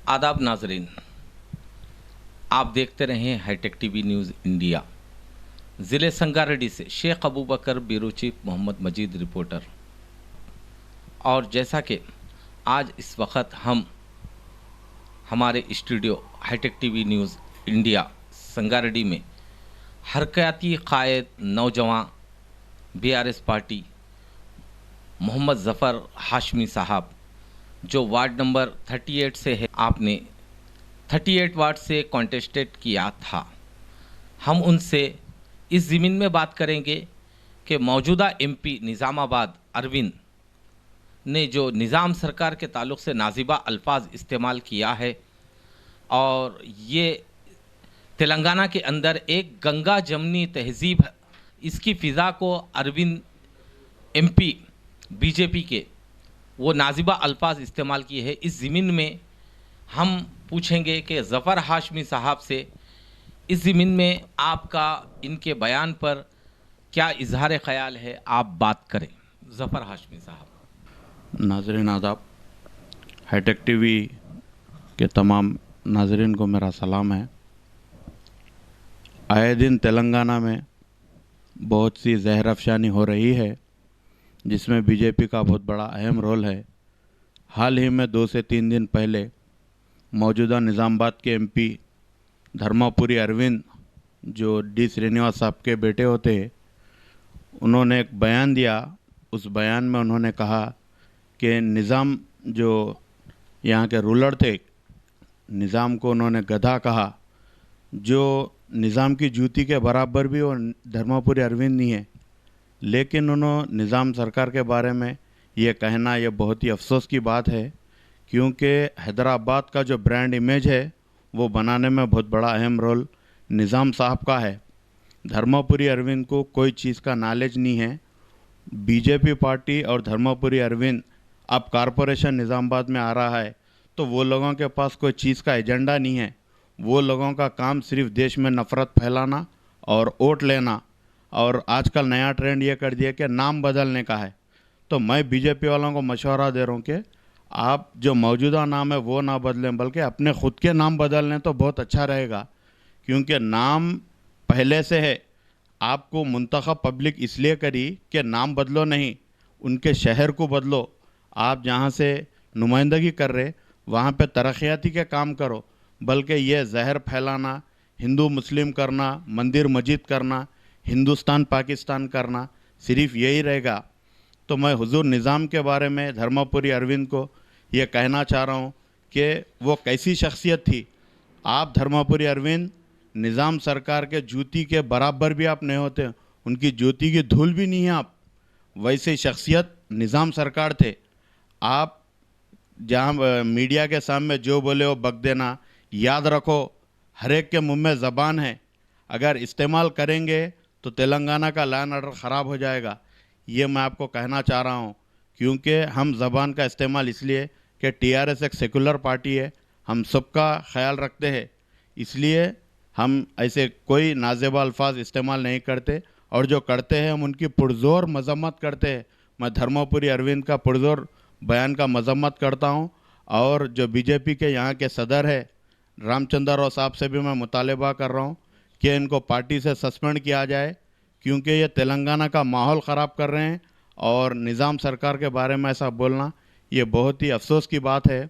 आदाब नाजरीन, आप देखते रहें हाईटेक टीवी न्यूज़ इंडिया। ज़िले संगारेड्डी से Sheikh Abubakar bureau chief Mohammed Majeed reporter. और जैसा कि आज इस वक्त हम हमारे studio hi tech TV news India Sangareddy में हरकयाती कायद नौजवान बीआरएस पार्टी मोहम्मद ज़फ़र हाशमी साहब जो वार्ड नंबर 38 से है, आपने 38 वार्ड से कॉन्टेस्टेड किया था। हम उनसे इस ज़मीन में बात करेंगे कि मौजूदा एमपी निज़ामाबाद अरविंद ने जो निज़ाम सरकार के ताल्लुक़ से नाजिबा अल्फाज इस्तेमाल किया है और ये तेलंगाना के अंदर एक गंगा जमनी तहज़ीब है, इसकी फ़िज़ा को अरविंद एमपी बीजेपी के वो नाजिबा अल्फाज इस्तेमाल किए हैं। इस ज़मीन में हम पूछेंगे कि ज़फ़र हाशमी साहब से इस ज़मीन में आपका इनके बयान पर क्या इजहार ख़याल है, आप बात करें। ज़फ़र हाशमी साहब। नाज़रीन आदाब, हाईटेक टीवी के तमाम नाज़रीन को मेरा सलाम है। आए दिन तेलंगाना में बहुत सी जहर अफशानी हो रही है जिसमें बीजेपी का बहुत बड़ा अहम रोल है। हाल ही में 2 से 3 दिन पहले मौजूदा निज़ामाबाद के एमपी धर्मापुरी अरविंद जो डी श्रीनिवास साहब के बेटे होते हैं, उन्होंने एक बयान दिया। उस बयान में उन्होंने कहा कि निज़ाम जो यहाँ के रूलर थे, निज़ाम को उन्होंने गधा कहा। जो निज़ाम की जूती के बराबर भी वो धर्मापुरी अरविंद नहीं है, लेकिन उन्होंने निज़ाम सरकार के बारे में ये कहना ये बहुत ही अफसोस की बात है, क्योंकि हैदराबाद का जो ब्रांड इमेज है वो बनाने में बहुत बड़ा अहम रोल निज़ाम साहब का है। धर्मापुरी अरविंद को कोई चीज़ का नॉलेज नहीं है। बीजेपी पार्टी और धर्मापुरी अरविंद अब कॉरपोरेशन निज़ामाबाद में आ रहा है तो वो लोगों के पास कोई चीज़ का एजेंडा नहीं है। वो लोगों का काम सिर्फ देश में नफ़रत फैलाना और वोट लेना, और आजकल नया ट्रेंड ये कर दिया कि नाम बदलने का है। तो मैं बीजेपी वालों को मशवरा दे रहा हूँ कि आप जो मौजूदा नाम है वो ना बदलें, बल्कि अपने ख़ुद के नाम बदल लें तो बहुत अच्छा रहेगा, क्योंकि नाम पहले से है। आपको मुंतखब पब्लिक इसलिए करी कि नाम बदलो नहीं, उनके शहर को बदलो। आप जहाँ से नुमाइंदगी कर रहे वहाँ पे तरक्याती के काम करो, बल्कि ये जहर फैलाना, हिंदू मुस्लिम करना, मंदिर मस्जिद करना, हिंदुस्तान पाकिस्तान करना, सिर्फ यही रहेगा। तो मैं हुजूर निज़ाम के बारे में धर्मापुरी अरविंद को ये कहना चाह रहा हूँ कि वो कैसी शख्सियत थी। आप धर्मापुरी अरविंद निज़ाम सरकार के जूती के बराबर भी आप नहीं होते, उनकी जूती की धूल भी नहीं है आप। वैसे शख्सियत निज़ाम सरकार थे। आप जहाँ मीडिया के सामने जो बोले वो बक देना, याद रखो हर एक के मुंह में ज़बान है, अगर इस्तेमाल करेंगे तो तेलंगाना का लॉ एंड ऑर्डर ख़राब हो जाएगा। ये मैं आपको कहना चाह रहा हूँ, क्योंकि हम ज़बान का इस्तेमाल इसलिए कि टीआरएस एक सेकुलर पार्टी है, हम सबका ख्याल रखते हैं, इसलिए हम ऐसे कोई नाजेबा अल्फाज इस्तेमाल नहीं करते, और जो करते हैं हम उनकी पुरज़ोर मजम्मत करते हैं। मैं धर्मापुरी अरविंद का पुरज़ोर बयान का मजम्मत करता हूँ, और जो बीजेपी के यहाँ के सदर है रामचंद्र राव साहब से भी मैं मुतालबा कर रहा हूँ कि इनको पार्टी से सस्पेंड किया जाए, क्योंकि ये तेलंगाना का माहौल ख़राब कर रहे हैं। और निज़ाम सरकार के बारे में ऐसा बोलना ये बहुत ही अफसोस की बात है।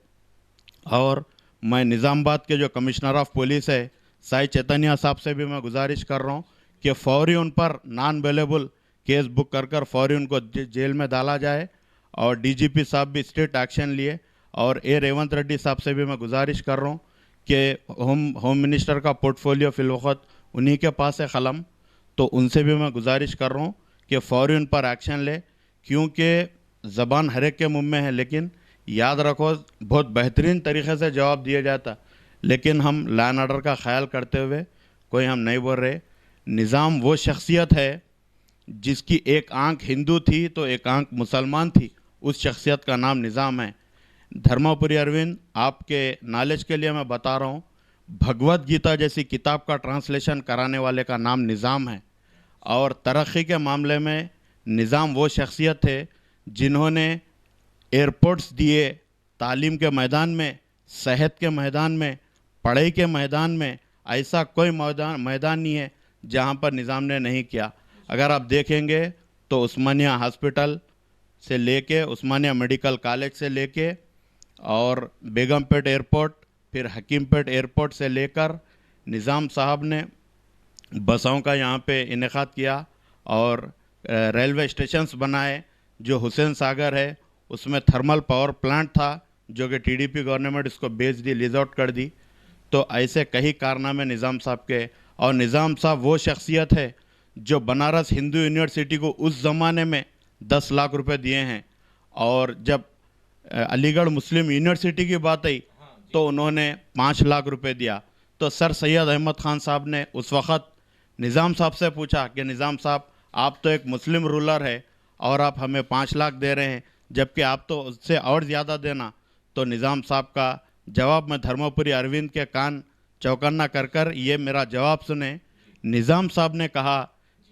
और मैं निज़ामाबाद के जो कमिश्नर ऑफ पुलिस है साई चैतन्य साहब से भी मैं गुजारिश कर रहा हूँ कि फ़ौरी उन पर नॉन अवेलेबल केस बुक कर फ़ौरी उनको जेल में डाला जाए। और डीजीपी साहब भी स्ट्रिक्ट एक्शन लिए। और रेवंत रेड्डी साहब से भी मैं गुजारिश कर रहा हूँ कि होम मिनिस्टर का पोर्टफोलियो फिलवक्त उन्हीं के पास है कलम, तो उनसे भी मैं गुजारिश कर रहा हूँ कि फ़ौरी उन पर एक्शन ले, क्योंकि ज़बान हर एक के मुंह में है। लेकिन याद रखो बहुत बेहतरीन तरीक़े से जवाब दिया जाता, लेकिन हम लॉ एंड ऑर्डर का ख्याल करते हुए कोई हम नहीं बोल रहे। निज़ाम वो शख्सियत है जिसकी एक आंख हिंदू थी तो एक आंख मुसलमान थी, उस शख्सियत का नाम निज़ाम है। धर्मापुरी अरविंद, आपके नॉलेज के लिए मैं बता रहा हूँ, भगवत गीता जैसी किताब का ट्रांसलेशन कराने वाले का नाम निज़ाम है। और तरक्की के मामले में निज़ाम वो शख्सियत थे जिन्होंने एयरपोर्ट्स दिए, तालीम के मैदान में सेहत के मैदान में, पढ़ाई के मैदान में ऐसा कोई मैदान नहीं है जहाँ पर निज़ाम ने नहीं किया। अगर आप देखेंगे तो उस्मानिया हॉस्पिटल से लेके, उस्मानिया मेडिकल कॉलेज से लेके और बेगमपेट एयरपोर्ट, फिर हकीमपेट एयरपोर्ट से लेकर निज़ाम साहब ने बसों का यहाँ पे इनेकाद किया और रेलवे स्टेशंस बनाए। जो हुसैन सागर है उसमें थर्मल पावर प्लांट था जो कि टीडीपी गवर्नमेंट इसको बेच दी, लीज आउट कर दी। तो ऐसे कई कारनामे निज़ाम साहब के। और निज़ाम साहब वो शख्सियत है जो बनारस हिंदू यूनिवर्सिटी को उस ज़माने में 10 लाख रुपए दिए हैं, और जब अलीगढ़ मुस्लिम यूनिवर्सिटी की बात आई तो उन्होंने 5 लाख रुपए दिया। तो सर सैयद अहमद ख़ान साहब ने उस वक़्त निज़ाम साहब से पूछा कि निज़ाम साहब, आप तो एक मुस्लिम रूलर है और आप हमें 5 लाख दे रहे हैं, जबकि आप तो उससे और ज़्यादा देना। तो निज़ाम साहब का जवाब में धर्मपुरी अरविंद के कान चौकन्ना कर ये मेरा जवाब सुने। निज़ाम साहब ने कहा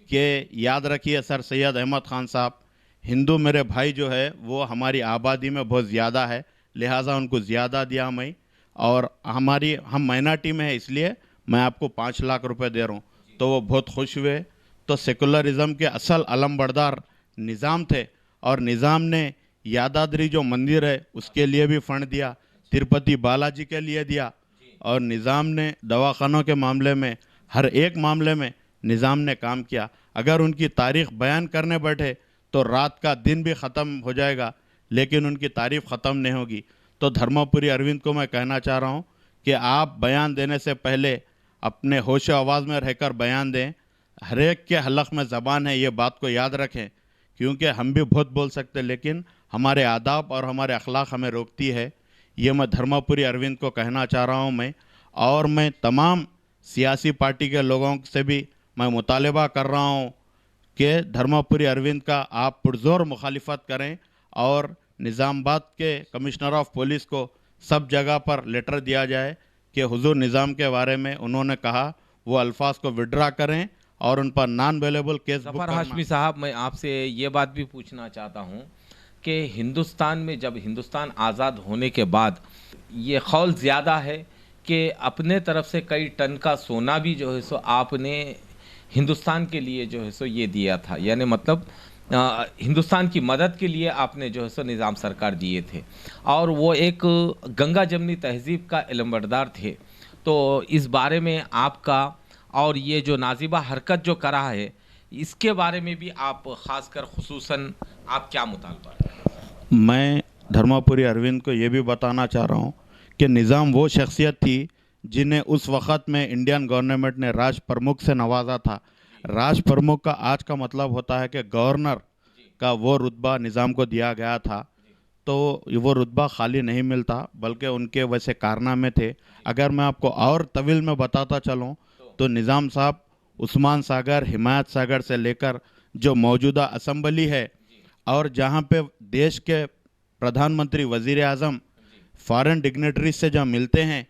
कि याद रखिए सर सैयद अहमद ख़ान साहब, हिंदू मेरे भाई जो है वो हमारी आबादी में बहुत ज़्यादा है, लिहाजा उनको ज़्यादा दिया मैं, और हम माइनॉरिटी में है इसलिए मैं आपको 5 लाख रुपए दे रहा हूँ। तो वो बहुत खुश हुए। तो सेकुलरिज़म के असल अलमबरदार निज़ाम थे, और निज़ाम ने यादाद्री जो मंदिर है उसके लिए भी फंड दिया, तिरुपति बालाजी के लिए दिया, और निज़ाम ने दवाखानों के मामले में, हर एक मामले में निज़ाम ने काम किया। अगर उनकी तारीख़ बयान करने बैठे तो रात का दिन भी ख़त्म हो जाएगा, लेकिन उनकी तारीफ़ ख़त्म नहीं होगी। तो धर्मपुरी अरविंद को मैं कहना चाह रहा हूँ कि आप बयान देने से पहले अपने होश आवाज़ में रहकर बयान दें। हर एक के हलक़ में ज़बान है, ये बात को याद रखें, क्योंकि हम भी बहुत बोल सकते लेकिन हमारे आदाब और हमारे अखलाक हमें रोकती है। ये मैं धर्मपुरी अरविंद को कहना चाह रहा हूँ मैं। और मैं तमाम सियासी पार्टी के लोगों से भी मैं मुतालबा कर रहा हूँ कि धर्मपुरी अरविंद का आप पुरज़ोर मुखालिफत करें, और निज़ामाबाद के कमिश्नर ऑफ पुलिस को सब जगह पर लेटर दिया जाए कि हुजूर निज़ाम के बारे में उन्होंने कहा वो अल्फाज को विड्रा करें और उन पर non available case book Zafar करना। हाशमी साहब, मैं आपसे ये बात भी पूछना चाहता हूँ कि हिंदुस्तान में जब हिंदुस्तान आज़ाद होने के बाद ये ख़ौल ज़्यादा है कि अपने तरफ से कई टन का सोना भी जो है सो आपने हिंदुस्तान के लिए जो है सो ये दिया था, यानी मतलब हिंदुस्तान की मदद के लिए आपने जो है सो निज़ाम सरकार दिए थे, और वो एक गंगा जमनी तहज़ीब का इलमबरदार थे। तो इस बारे में आपका, और ये जो नाजिबा हरकत जो करा है इसके बारे में भी आप ख़ासकर खुसूसन आप क्या मुतालबा है? मैं धर्मपुरी अरविंद को ये भी बताना चाह रहा हूँ कि निज़ाम वो शख्सियत थी जिन्हें उस वक़्त में इंडियन गवर्नमेंट ने राज प्रमुख से नवाजा था। राज प्रमुख का आज का मतलब होता है कि गवर्नर का वो रुतबा निज़ाम को दिया गया था। तो वो रुतबा खाली नहीं मिलता, बल्कि उनके वैसे कारनामे थे। अगर मैं आपको और तवील में बताता चलूँ तो निज़ाम साहब उस्मान सागर, हिमायत सागर से लेकर जो मौजूदा असम्बली है, और जहाँ पे देश के प्रधानमंत्री, वज़ीर आज़म, फॉरेन डिग्नेटरी से जहाँ मिलते हैं,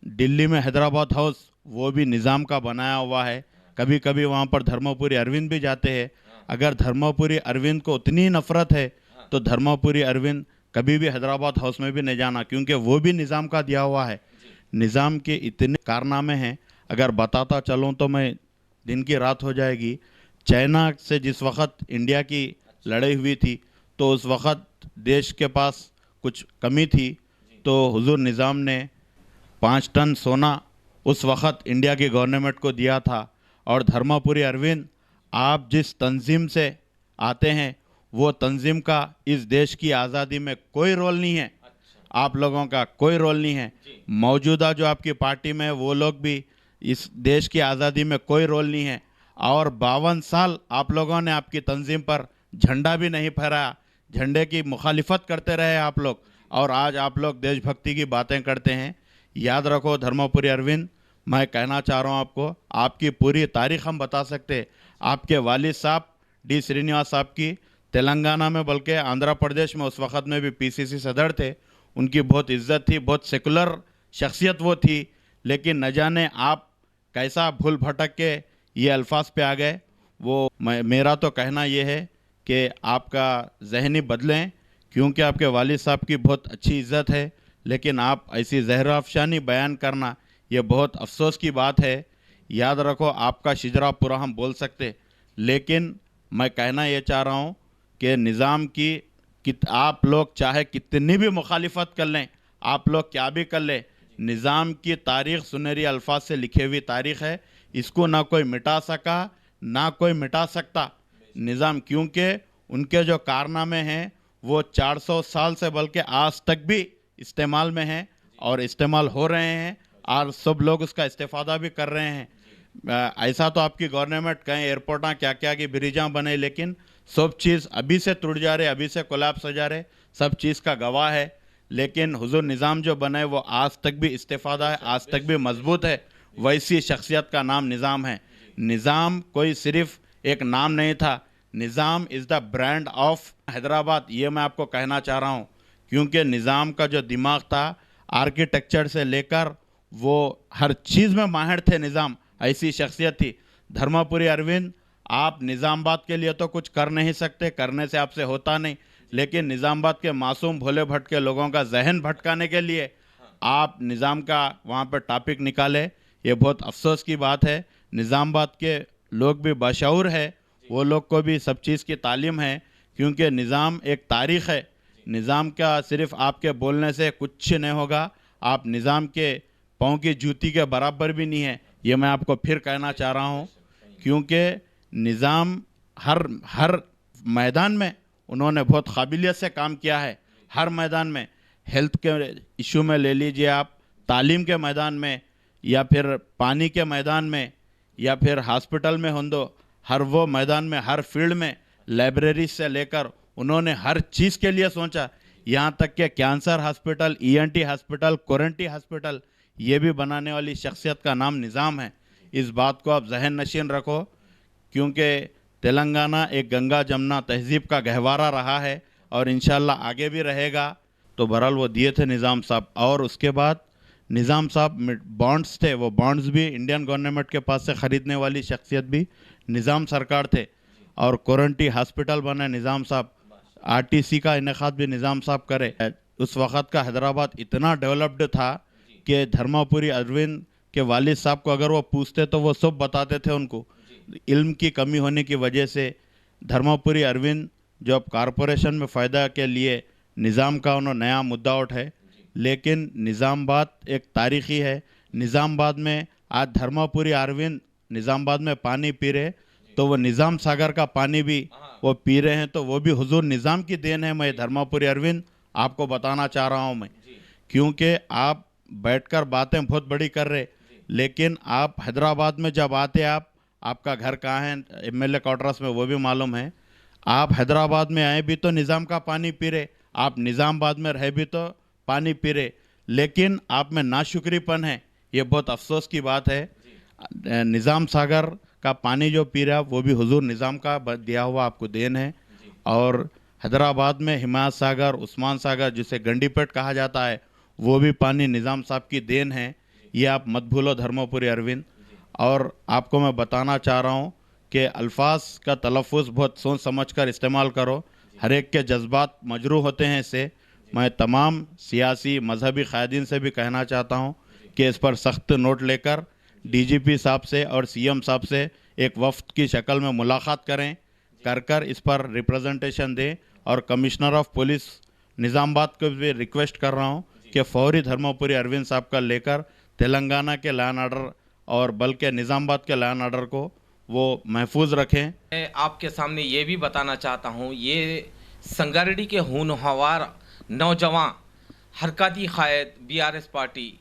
दिल्ली में हैदराबाद हाउस वो भी निज़ाम का बनाया हुआ है। कभी कभी वहाँ पर धर्मपुरी अरविंद भी जाते हैं। अगर धर्मपुरी अरविंद को उतनी नफ़रत है तो धर्मपुरी अरविंद कभी भी हैदराबाद हाउस में भी नहीं जाना, क्योंकि वो भी निज़ाम का दिया हुआ है। निज़ाम के इतने कारनामे हैं, अगर बताता चलूँ तो मैं दिन की रात हो जाएगी। चाइना से जिस वक़्त इंडिया की लड़ाई हुई थी तो उस वक़्त देश के पास कुछ कमी थी, तो हुजूर निज़ाम ने 5 टन सोना उस वक़्त इंडिया की गवर्नमेंट को दिया था। और धर्मपुरी अरविंद, आप जिस तंजीम से आते हैं वो तंजीम का इस देश की आज़ादी में कोई रोल नहीं है। आप लोगों का कोई रोल नहीं है। मौजूदा जो आपकी पार्टी में वो लोग भी इस देश की आज़ादी में कोई रोल नहीं है। और 52 साल आप लोगों ने आपकी तंजीम पर झंडा भी नहीं फहराया, झंडे की मुखालिफत करते रहे आप लोग, और आज आप लोग देशभक्ति की बातें करते हैं। याद रखो धर्मपुरी अरविंद, मैं कहना चाह रहा हूँ आपको, आपकी पूरी तारीख़ हम बता सकते। आपके वालिद साहब डी श्रीनिवास साहब की तेलंगाना में, बल्कि आंध्र प्रदेश में उस वक़्त में भी पीसीसी सदर थे, उनकी बहुत इज्जत थी, बहुत सेकुलर शख्सियत वो थी। लेकिन न जाने आप कैसा भूल भटक के ये अल्फाज पे आ गए। वो मेरा तो कहना ये है कि आपका जहनी बदलें, क्योंकि आपके वालिद साहब की बहुत अच्छी इज़्ज़त है, लेकिन आप ऐसी जहरअफ़शानी बयान करना ये बहुत अफसोस की बात है। याद रखो, आपका शिजरा पूरा हम बोल सकते, लेकिन मैं कहना ये चाह रहा हूँ कि निज़ाम की आप लोग चाहे कितनी भी मुखालिफत कर लें, आप लोग क्या भी कर लें, निज़ाम की तारीख़ सुनहरी अल्फाज से लिखी हुई तारीख़ है। इसको ना कोई मिटा सका ना कोई मिटा सकता निज़ाम, क्योंकि उनके जो कारनामे हैं वो 400 साल से बल्कि आज तक भी इस्तेमाल में हैं और इस्तेमाल हो रहे हैं और सब लोग उसका इस्तेफादा भी कर रहे हैं। ऐसा तो आपकी गवर्नमेंट कहीं एयरपोर्टां क्या क्या की ब्रिजां बने, लेकिन सब चीज़ अभी से टूट जा रहे, अभी से कोलैप्स हो जा रहे, सब चीज़ का गवाह है। लेकिन हुजूर निज़ाम जो बने वो आज तक भी इस्तेफादा है, आज तक भी मजबूत है। वैसी शख्सियत का नाम निज़ाम है। निज़ाम कोई सिर्फ एक नाम नहीं था, Nizam is the brand of Hyderabad, ये मैं आपको कहना चाह रहा हूँ। क्योंकि निज़ाम का जो दिमाग था, आर्किटेक्चर से लेकर वो हर चीज़ में माहिर थे। निज़ाम ऐसी शख्सियत थी। धर्मपुरी अरविंद, आप निज़ामाबाद के लिए तो कुछ कर नहीं सकते, करने से आपसे होता नहीं, लेकिन निज़ामाबाद के मासूम भोले भटके लोगों का जहन भटकाने के लिए आप निज़ाम का वहाँ पर टॉपिक निकाले, ये बहुत अफसोस की बात है। निज़ामाबाद के लोग भी बाशऊर है, वो लोग को भी सब चीज़ की तालीम है, क्योंकि निज़ाम एक तारीख़ है। निज़ाम का सिर्फ आपके बोलने से कुछ नहीं होगा, आप निज़ाम के पाँव की जूती के बराबर भी नहीं है, ये मैं आपको फिर कहना चाह रहा हूँ। क्योंकि निज़ाम हर मैदान में उन्होंने बहुत काबिलियत से काम किया है। हर मैदान में, हेल्थ के इशू में ले लीजिए आप, तालीम के मैदान में, या फिर पानी के मैदान में, या फिर हॉस्पिटल में हो दो, हर वो मैदान में, हर फील्ड में, लाइब्रेरी से लेकर उन्होंने हर चीज़ के लिए सोचा। यहाँ तक कि cancer hospital, ENT hospital, Koranti hospital, ये भी बनाने वाली शख्सियत का नाम निज़ाम है। इस बात को आप जहन नशीन रखो, क्योंकि तेलंगाना एक गंगा जमुना तहजीब का गहवारा रहा है और इंशाल्लाह आगे भी रहेगा। तो बहरहाल वो दिए थे निज़ाम साहब। और उसके बाद निज़ाम साहब बॉन्ड्स थे, वो बॉन्ड्स भी इंडियन गवर्नमेंट के पास से ख़रीदने वाली शख्सियत भी निज़ाम सरकार थे। और कोरेंटी हॉस्पिटल बने निज़ाम साहब, RTC का इनेकाद भी निज़ाम साहब करे। उस वक़्त का हैदराबाद इतना डेवलप्ड था कि धर्मपुरी अरविंद के वालिद साहब को अगर वो पूछते तो वो सब बताते थे उनको। इल्म की कमी होने की वजह से धर्मपुरी अरविंद जो अब कॉरपोरेशन में फ़ायदा के लिए निज़ाम का उन्होंने नया मुद्दा उठाए, लेकिन निज़ामाबाद एक तारीख़ी है। निज़ामाबाद में आज धर्मपुरी अरविंद निज़ामाबाद में पानी पी रहे, तो वो निज़ाम सागर का पानी भी वो पी रहे हैं, तो वो भी हुजूर निज़ाम की देन है। मैं धर्मपुरी अरविंद आपको बताना चाह रहा हूँ मैं, क्योंकि आप बैठकर बातें बहुत बड़ी कर रहे, लेकिन आप हैदराबाद में जब आते, आपका घर कहाँ है, MLA क्वार्टर्स में, वो भी मालूम है। आप हैदराबाद में आए भी तो निज़ाम का पानी पी रहे, आप निज़ामाबाद में रहे भी तो पानी पी रहे, लेकिन आप में नाशुक्रीपन है। ये बहुत अफसोस की बात है। निज़ाम सागर का पानी जो पी रहा वो भी हुजूर निज़ाम का दिया हुआ आपको देन है। और हैदराबाद में हिमायत सागर, उस्मान सागर, जिसे गंडीपेट कहा जाता है, वो भी पानी निज़ाम साहब की देन है। ये आप मत भूलो धर्मपुरी अरविंद। और आपको मैं बताना चाह रहा हूँ कि अल्फाज का तलफ़ुज़ बहुत सोच समझ कर इस्तेमाल करो। हर एक के जज्बात मजरूह होते हैं इससे। मैं तमाम सियासी मजहबी क़ायदीन से भी कहना चाहता हूँ कि इस पर सख्त नोट लेकर DGP साहब से और CM साहब से एक वफ्द की शक्ल में मुलाकात करें, कर इस पर रिप्रेजेंटेशन दें। और कमिश्नर ऑफ पुलिस निज़ामाबाद को भी रिक्वेस्ट कर रहा हूँ कि फौरी धर्मपुरी अरविंद साहब का लेकर तेलंगाना के लॉ एंड ऑर्डर और बल्कि निज़ामाबाद के लॉ एंड ऑर्डर को वो महफूज रखें। मैं आपके सामने ये भी बताना चाहता हूँ, ये संगारेड्डी के होनहार नौजवान हरकती क़ायद BRS पार्टी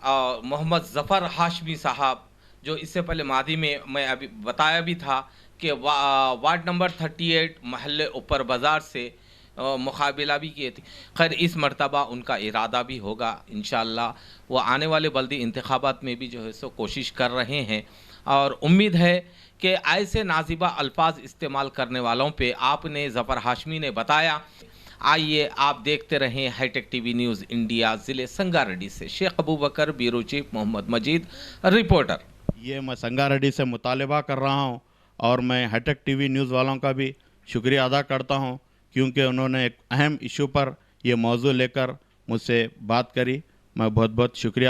मोहम्मद ज़फ़र हाशमी साहब, जो इससे पहले मादी में मैं अभी बताया भी था कि वार्ड नंबर 38 महल्ले ऊपर बाज़ार से मुकाबला भी किए थे। खैर इस मर्तबा उनका इरादा भी होगा इंशाअल्लाह। वो आने वाले बल्दी इंतखाबात में भी जो है सो कोशिश कर रहे हैं, और उम्मीद है कि ऐसे नाजिबा अल्फाज इस्तेमाल करने वालों पे आपने ज़फ़र हाशमी ने बताया। आइए आप देखते रहें हाईटेक TV न्यूज़ इंडिया। ज़िले संगारेड्डी से Sheikh Abubakar, bureau chief Mohammed Majeed, reporter. ये मैं संगारेड्डी से मुतालबा कर रहा हूँ और मैं हाईटेक TV न्यूज़ वालों का भी शुक्रिया अदा करता हूँ, क्योंकि उन्होंने एक अहम इशू पर ये मौजू लेकर मुझसे बात करी। मैं बहुत बहुत शुक्रिया